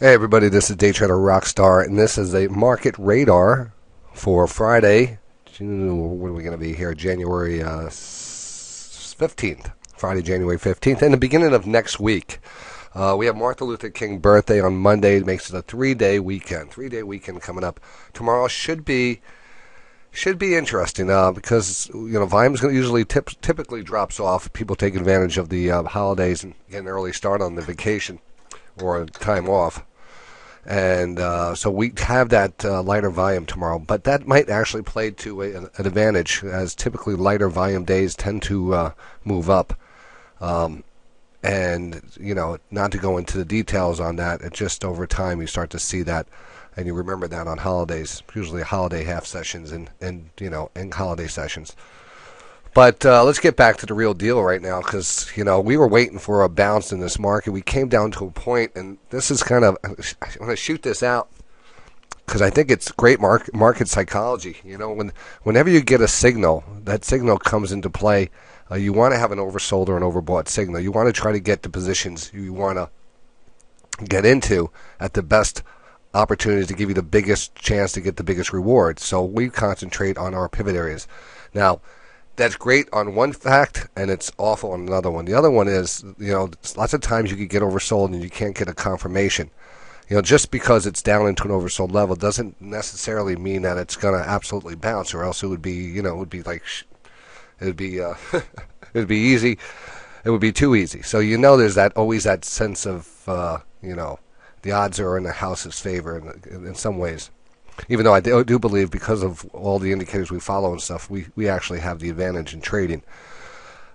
Hey everybody, this is DayTraderRockStar, and this is a market radar for Friday. What are we going to be here? January 15th. Friday, January 15th, and the beginning of next week. We have Martin Luther King birthday on Monday. It makes it a three-day weekend. Three-day weekend coming up. Tomorrow should be interesting because volume usually typically drops off. People take advantage of the holidays and get an early start on the vacation or time off. And so we have that lighter volume tomorrow, but that might actually play to an advantage, as typically lighter volume days tend to move up. And not to go into the details on that, it just over time you start to see that, and you remember that on holidays, usually holiday half sessions and holiday sessions. But let's get back to the real deal right now, because we were waiting for a bounce in this market. We came down to a point, and this is kind of, I want to shoot this out because I think it's great market psychology. Whenever you get a signal, that signal comes into play. You want to have an oversold or an overbought signal. You want to try to get the positions you want to get into at the best opportunities to give you the biggest chance to get the biggest reward. So we concentrate on our pivot areas. Now, that's great on one fact, and it's awful on another one. The other one is, lots of times you could get oversold and you can't get a confirmation. Just because it's down into an oversold level doesn't necessarily mean that it's going to absolutely bounce, or else it would be, it would be easy. It would be too easy. So there's always that sense of, the odds are in the house's favor in some ways. Even though I do believe, because of all the indicators we follow and stuff, we actually have the advantage in trading.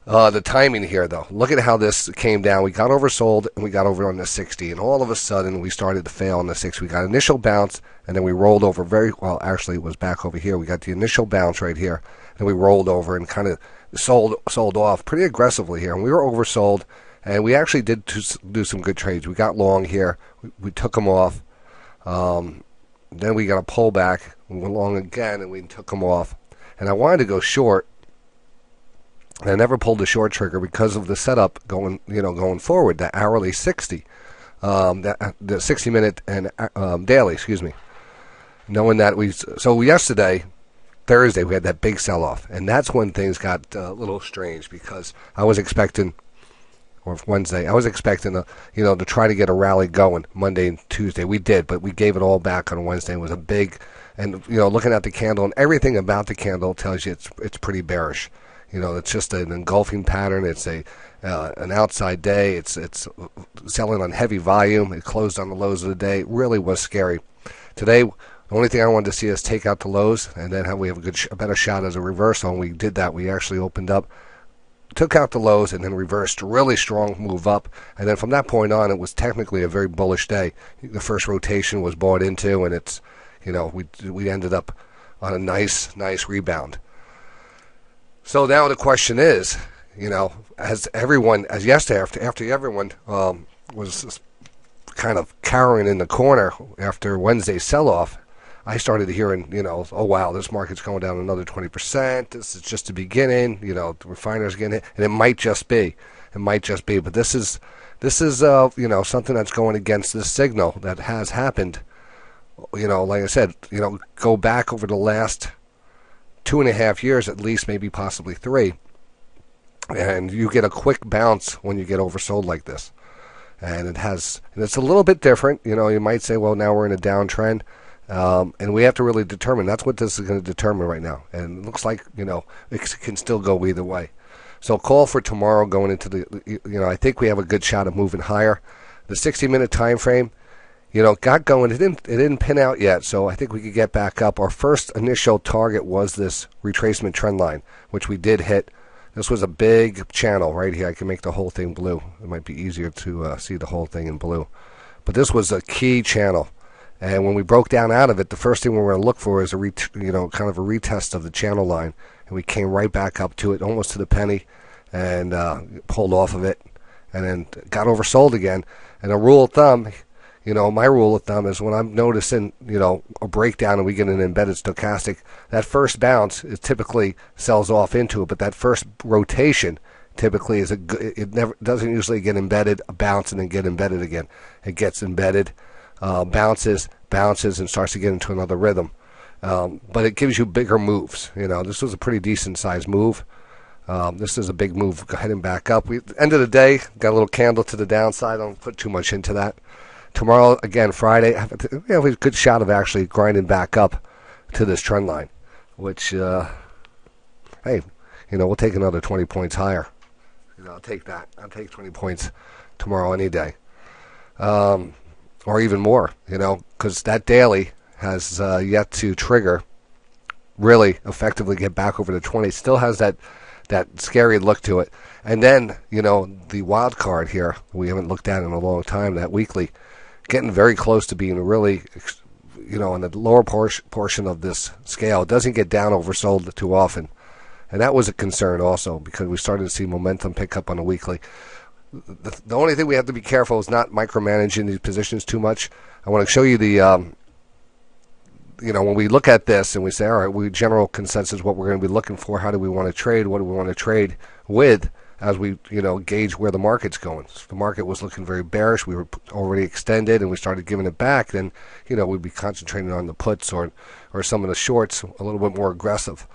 The timing here, though, look at how this came down. We got oversold and we got over on the 60, and all of a sudden we started to fail on the 60. We got initial bounce, and then we rolled over actually it was back over here. We got the initial bounce right here, and we rolled over and kind of sold off pretty aggressively here. And we were oversold, and we actually did do some good trades. We got long here. We took them off. Then we got a pullback. We went long again, and we took them off. And I wanted to go short. And I never pulled the short trigger because of the setup going forward. The hourly 60, the 60-minute and daily. Excuse me. Knowing that yesterday, Thursday, we had that big sell-off, and that's when things got a little strange, because I was expecting. Or Wednesday, I was expecting to try to get a rally going Monday and Tuesday. We did, but we gave it all back on Wednesday. It was a big, and looking at the candle and everything about the candle tells you it's pretty bearish. It's just an engulfing pattern. It's an outside day. It's selling on heavy volume. It closed on the lows of the day. It really was scary. Today, the only thing I wanted to see is take out the lows, and then we have a better shot as a reversal. And we did that. We actually opened up, took out the lows, and then reversed. Really strong move up, and then from that point on, it was technically a very bullish day. The first rotation was bought into, and it's we ended up on a nice rebound. So now the question is, as yesterday, after everyone was kind of cowering in the corner after Wednesday's sell-off, I started hearing, oh wow, this market's going down another 20%. This is just the beginning. The refiners getting hit, and it might just be. But this is something that's going against this signal that has happened. Like I said, go back over the last 2.5 years, at least, maybe possibly 3, and you get a quick bounce when you get oversold like this. And it's a little bit different. You might say, well, now we're in a downtrend. And we have to really determine. That's what this is going to determine right now. And it looks like, it can still go either way. So call for tomorrow going into the, I think we have a good shot of moving higher. The 60-minute time frame, got going. It didn't pin out yet, so I think we could get back up. Our first initial target was this retracement trend line, which we did hit. This was a big channel right here. I can make the whole thing blue. It might be easier to see the whole thing in blue. But this was a key channel. And when we broke down out of it, the first thing we were going to look for is kind of a retest of the channel line. And we came right back up to it, almost to the penny, and pulled off of it, and then got oversold again. And a rule of thumb, my rule of thumb is when I'm noticing, a breakdown and we get an embedded stochastic, that first bounce is typically sells off into it, but that first rotation typically it never doesn't usually get embedded, a bounce, and then get embedded again. It gets embedded, bounces, and starts to get into another rhythm. But it gives you bigger moves. This was a pretty decent sized move. This is a big move heading back up. End of the day, got a little candle to the downside. I don't put too much into that. Tomorrow, again, Friday, we have a good shot of actually grinding back up to this trend line, which, hey, we'll take another 20 points higher. I'll take that. I'll take 20 points tomorrow any day. Or even more, because that daily has yet to trigger, really effectively get back over the 20. Still has that scary look to it. And then, the wild card here, we haven't looked at in a long time, that weekly, getting very close to being really, in the lower portion of this scale. It doesn't get down oversold too often. And that was a concern also, because we started to see momentum pick up on the weekly. The only thing we have to be careful is not micromanaging these positions too much. I want to show you the, when we look at this and we say, all right, general consensus, what we're going to be looking for, how do we want to trade, what do we want to trade with, as we, gauge where the market's going. If the market was looking very bearish, we were already extended, and we started giving it back, then, we'd be concentrating on the puts or some of the shorts, a little bit more aggressive.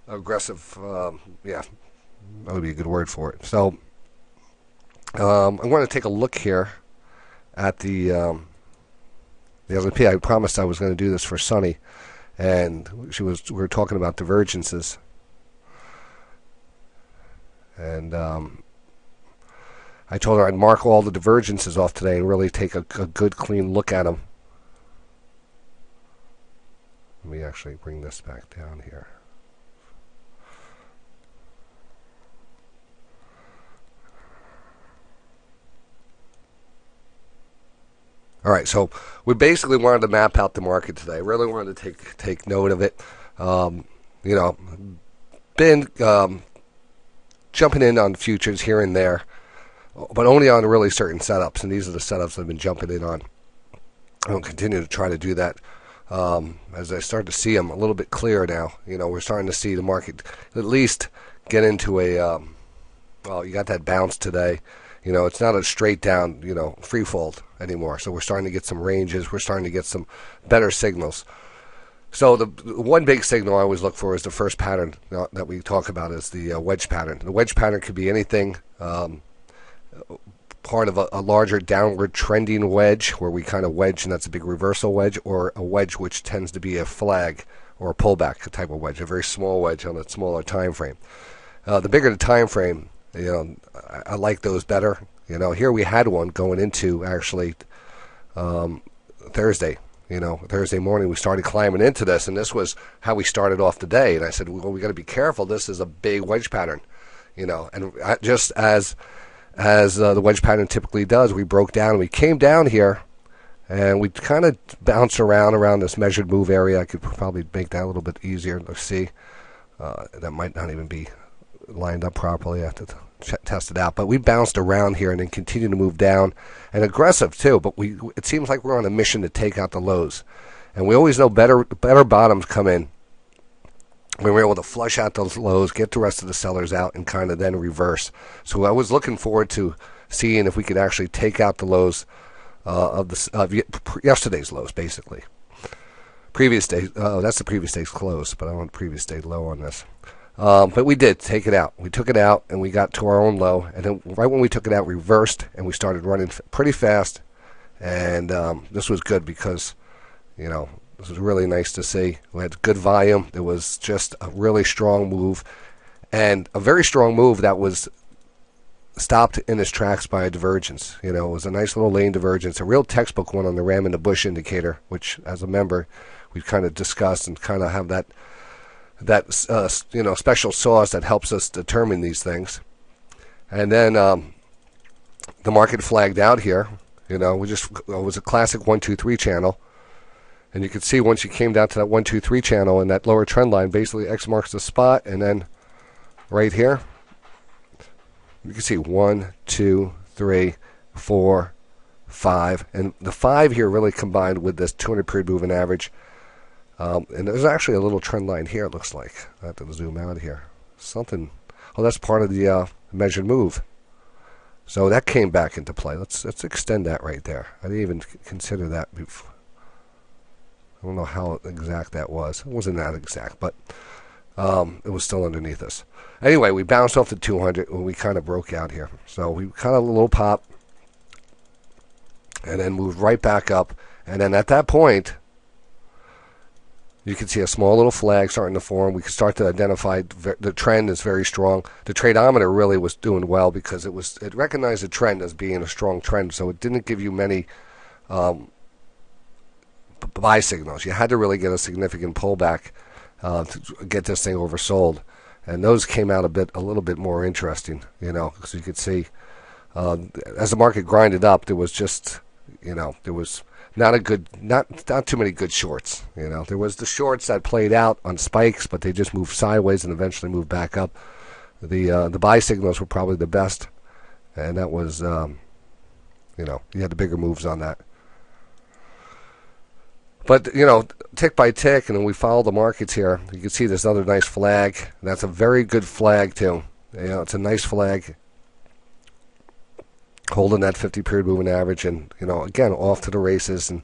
Yeah, that would be a good word for it. So, I want to take a look here at the S&P. I promised I was going to do this for Sunny, and we were talking about divergences, and I told her I'd mark all the divergences off today and really take a good, clean look at them. Let me actually bring this back down here. All right, so we basically wanted to map out the market today. Really wanted to take note of it. Been jumping in on futures here and there, but only on really certain setups, and these are the setups I've been jumping in on. I'll continue to try to do that as I start to see them a little bit clearer now. We're starting to see the market at least get into a, you got that bounce today. It's not a straight down, free fall anymore. So we're starting to get some ranges. We're starting to get some better signals. So the one big signal I always look for is the first pattern that we talk about is the wedge pattern. The wedge pattern could be anything, part of a larger downward trending wedge where we kind of wedge, and that's a big reversal wedge, or a wedge which tends to be a flag or a pullback type of wedge, a very small wedge on a smaller time frame. The bigger the time frame, I like those better. Here we had one going into actually Thursday. Thursday morning we started climbing into this, and this was how we started off the day. And I said, well, we got to be careful. This is a big wedge pattern, And just as the wedge pattern typically does, we broke down. We came down here, and we kind of bounced around this measured move area. I could probably make that a little bit easier to see. That might not even be lined up properly. I have to test it out. But we bounced around here and then continued to move down, and aggressive too. But it seems like we're on a mission to take out the lows, and we always know better bottoms come in when we're able to flush out those lows, get the rest of the sellers out, and kind of then reverse. So I was looking forward to seeing if we could actually take out the lows of yesterday's lows, basically. Previous day, that's the previous day's close, but I want previous day low on this. But we did take it out. We took it out, and we got to our own low. And then right when we took it out, reversed, and we started running pretty fast. And this was good because, this was really nice to see. We had good volume. It was just a really strong move, and a very strong move that was stopped in its tracks by a divergence. It was a nice little lane divergence, a real textbook one on the ram in the bush indicator, which as a member we've kind of discussed and kind of have that special sauce that helps us determine these things. And then the market flagged out here. It was a classic 1-2-3 channel. And you can see once you came down to that 1-2-3 channel and that lower trend line, basically X marks the spot, and then right here, you can see 1, 2, 3, 4, 5, and the 5 here really combined with this 200 period moving average. And there's actually a little trend line here, it looks like. I have to zoom out here. That's part of the measured move. So that came back into play. Let's extend that right there. I didn't even consider that before. I don't know how exact that was. It wasn't that exact, but it was still underneath us. Anyway, we bounced off the 200 when we kind of broke out here. So we kind of a little pop and then moved right back up. And then at that point, you can see a small little flag starting to form. We can start to identify the trend is very strong. The tradeometer really was doing well because it recognized the trend as being a strong trend, so it didn't give you many buy signals. You had to really get a significant pullback to get this thing oversold, and those came out a little bit more interesting, because you could see as the market grinded up, there was just, there was not too many good shorts. There was the shorts that played out on spikes, but they just moved sideways and eventually moved back up. The buy signals were probably the best, and that was, you had the bigger moves on that. But, tick by tick, and then we follow the markets here. You can see this other nice flag. That's a very good flag, too. It's a nice flag, holding that 50-period moving average, and, again, off to the races. And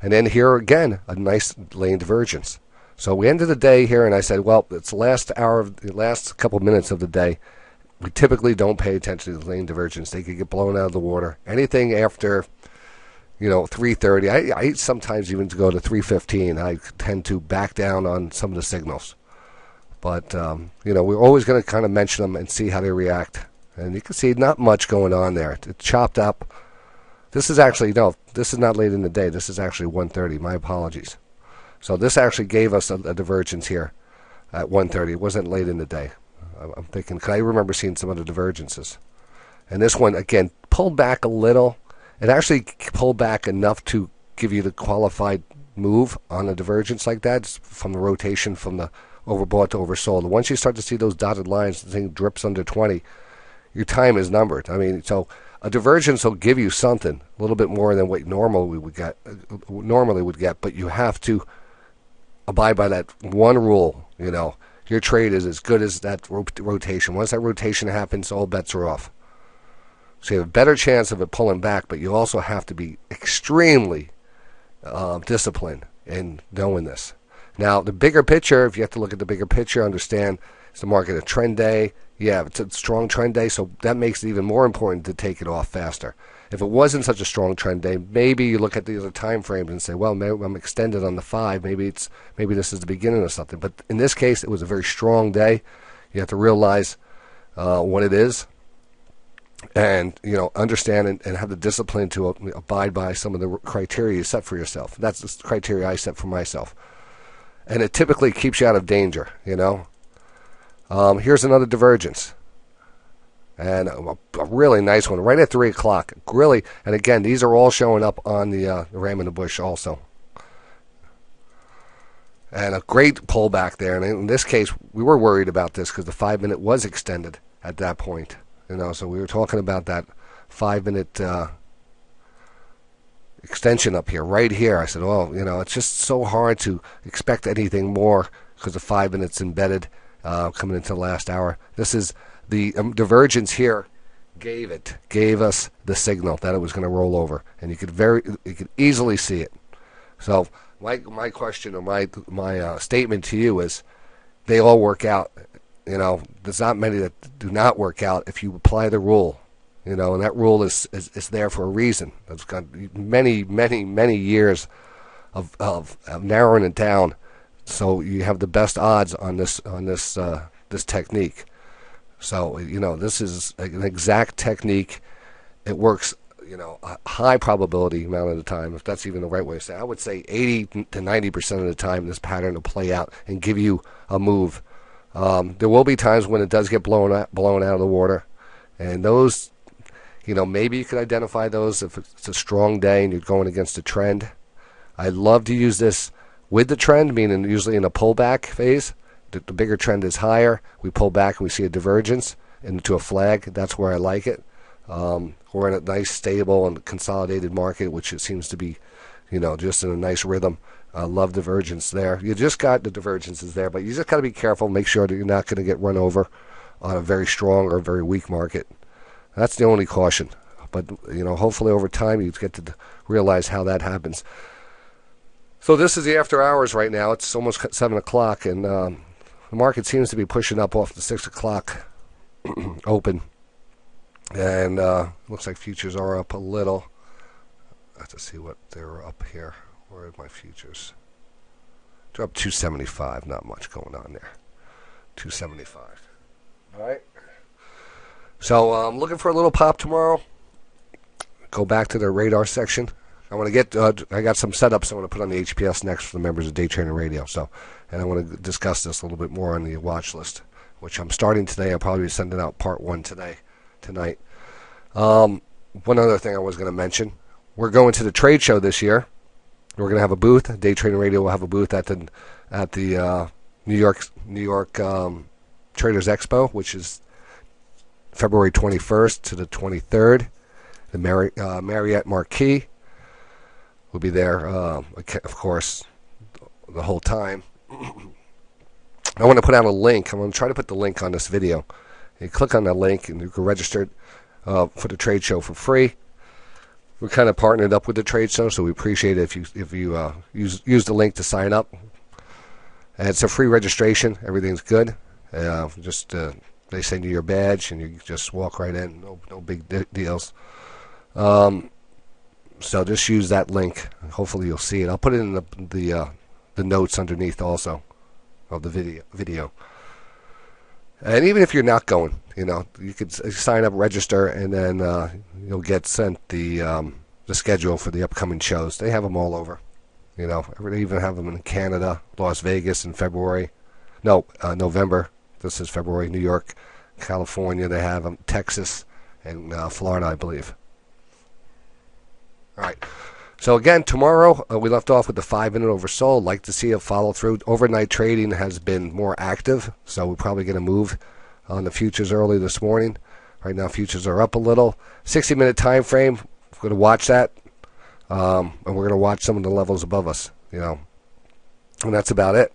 then here, again, a nice lane divergence. So we ended the day here, and I said, well, it's the last couple minutes of the day. We typically don't pay attention to the lane divergence. They could get blown out of the water. Anything after 3:30. I sometimes even to go to 3:15. I tend to back down on some of the signals. But, we're always going to kind of mention them and see how they react. And you can see not much going on there. It's chopped up. This is actually, this is not late in the day. This is actually 1:30. My apologies. So this actually gave us a divergence here at 1:30. It wasn't late in the day. I'm thinking, because I remember seeing some other divergences. And this one, again, pulled back a little. It actually pulled back enough to give you the qualified move on a divergence like that from the rotation from the overbought to oversold. Once you start to see those dotted lines, the thing drips under 20, your time is numbered. I mean, so a divergence will give you something, a little bit more than what normally would get, but you have to abide by that one rule. Your trade is as good as that rotation. Once that rotation happens, all bets are off. So you have a better chance of it pulling back, but you also have to be extremely disciplined in knowing this. Now, the bigger picture, if you have to look at the bigger picture, understand, is the market a trend day? Yeah, it's a strong trend day, so that makes it even more important to take it off faster. If it wasn't such a strong trend day, maybe you look at the other time frames and say, well, maybe I'm extended on the 5. Maybe this is the beginning of something. But in this case, it was a very strong day. You have to realize what it is. And, understand and have the discipline to abide by some of the criteria you set for yourself. That's the criteria I set for myself. And it typically keeps you out of danger, Here's another divergence. And a really nice one, right at 3 o'clock. Really, and again, these are all showing up on the ram in the bush also. And a great pullback there. And in this case, we were worried about this because the 5-minute was extended at that point. So we were talking about that 5-minute extension up here, right here. I said, it's just so hard to expect anything more because the 5 minutes embedded coming into the last hour. This is the divergence here gave us the signal that it was going to roll over, and you could easily see it. So my question or my statement to you is, they all work out. There's not many that do not work out if you apply the rule. And that rule is there for a reason. It's got many, many, many years of narrowing it down, so you have the best odds on this technique. So this is an exact technique. It works, a high probability amount of the time, if that's even the right way to say it. I would say 80 to 90% of the time this pattern will play out and give you a move. There will be times when it does get blown out of the water, and those, maybe you could identify those if it's a strong day and you're going against a trend. I love to use this with the trend, meaning usually in a pullback phase. The bigger trend is higher. We pull back and we see a divergence into a flag. That's where I like it. We're in a nice, stable, and consolidated market, which it seems to be, just in a nice rhythm. I love divergence there. You just got the divergences there, but you just got to be careful. Make sure that you're not going to get run over on a very strong or very weak market. That's the only caution. But, hopefully over time you get to realize how that happens. So this is the after hours right now. It's almost 7 o'clock, and the market seems to be pushing up off the 6 o'clock open. And looks like futures are up a little. I have to see what they're up here. Where are my futures? They're up 275. Not much going on there. 275. All right. So I'm looking for a little pop tomorrow. Go back to the radar section. I want to get. I got some setups I want to put on the HPS next for the members of Day Trading Radio. And I want to discuss this a little bit more on the watch list, which I'm starting today. I'll probably be sending out part 1 tonight. One other thing I was going to mention: we're going to the trade show this year. We're going to have a booth. Day Trading Radio will have a booth at the New York Traders Expo, which is February 21st to the 23rd. The Marriott Marquis will be there, of course, the whole time. I want to put out a link. I'm going to try to put the link on this video. You click on that link and you can register for the trade show for free. We're kind of partnered up with the trade show, so we appreciate it if you use the link to sign up. And it's a free registration. Everything's good. They send you your badge and you just walk right in. No big deals. So just use that link. Hopefully you'll see it. I'll put it in the notes underneath also of the video. And even if you're not going, you could sign up, register, and then you'll get sent the schedule for the upcoming shows. They have them all over. They even have them in Canada, Las Vegas in February. No, November. This is February. New York, California. They have them. Texas and Florida, I believe. All right. So again, tomorrow we left off with the 5-minute oversold. Like to see a follow through. Overnight trading has been more active, so we're probably going to move on the futures early this morning. Right now, futures are up a little. 60-minute time frame. We're going to watch that, and we're going to watch some of the levels above us. And that's about it.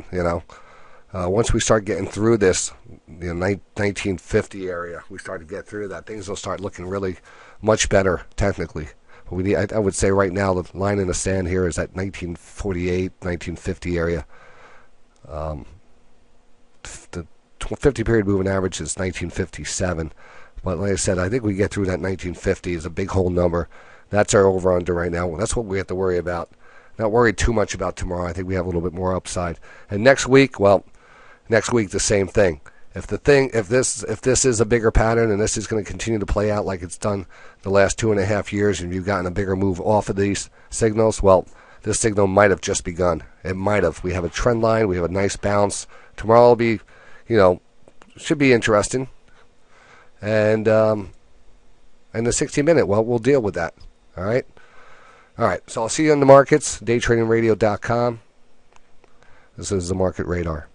Once we start getting through this, 1950 area, we start to get through that. Things will start looking really much better technically. I would say right now the line in the sand here is at 1948, 1950 area. The 50 period moving average is 1957. But like I said, I think we get through that 1950 is a big whole number. That's our over-under right now. That's what we have to worry about. Not worried too much about tomorrow. I think we have a little bit more upside. And next week the same thing. If this is a bigger pattern and this is going to continue to play out like it's done the last 2.5 years, and you've gotten a bigger move off of these signals, well, this signal might have just begun. It might have. We have a trend line. We have a nice bounce. Tomorrow will be, should be interesting. And the 60-minute, well, we'll deal with that. All right. So I'll see you in the markets. DayTradingRadio.com. This is the Market Radar.